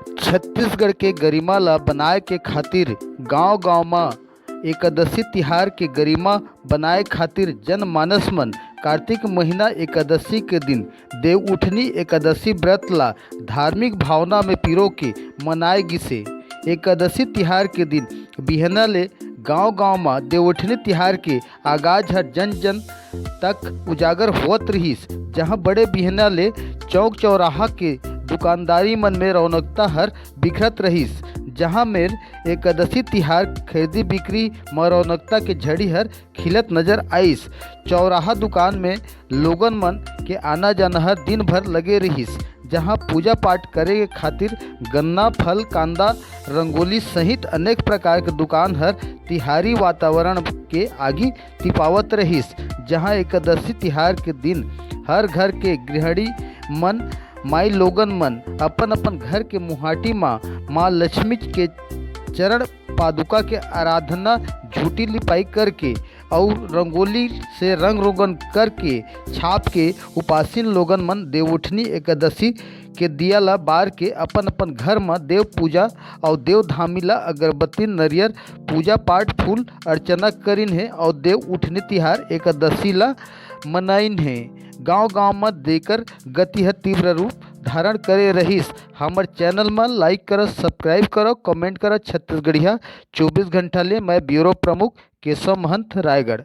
छत्तीसगढ़ के गरिमा ल बनाए के खातिर गांव-गांव म एकादशी तिहार के गरिमा बनाए खातिर जनमानस मन कार्तिक महिना एकादशी के दिन देवउठनी एकादशी व्रत ला धार्मिक भावना में पिरो के मनाए गिसे। एकादशी तिहार के दिन बिहना ले गांव-गांव म देवउठनी तिहार के आगाज हर जन जन तक उजागर होत रहिस, जहां बड़े बिहना ले चौक चौराहा के दुकानदारी मन में रौनकता हर बिखरत रहिस, जहां मेर एकादशी तिहार खरीदी बिक्री म रौनकता के झड़ी हर खिलत नजर आइस। चौराहा दुकान में लोगन मन के आना जाना हर दिन भर लगे रहिस, जहां पूजा पाठ करे के खातिर गन्ना फल कांदा रंगोली सहित अनेक प्रकार के दुकान हर तिहारी वातावरण के आगी तिपावत रहिस। जहां एकादशी तिहार के दिन हर घर के गृहिणी मन माई लोगन मन अपन अपन घर के मुहाटी माँ लक्ष्मी के चरण पादुका के आराधना झूठी लिपाई करके और रंगोली से रंग रोगन करके छाप के उपासीन लोगन मन देवउठनी एकादशी के दिया ला बार के अपन अपन घर में देव पूजा और देव धामी ला अगरबत्ती नरियर पूजा पाठ फूल अर्चना करिन है और देव उठनी तिहार एकादशी ला मनाइन है। गांव-गांव में देकर गति है तीव्र रूप धारण करे रहिस। हमर चैनल में लाइक करो, सब्सक्राइब करो, कमेंट करो। छत्तीसगढ़िया 24 घंटा ले मैं ब्यूरो प्रमुख केशव महंत, रायगढ़।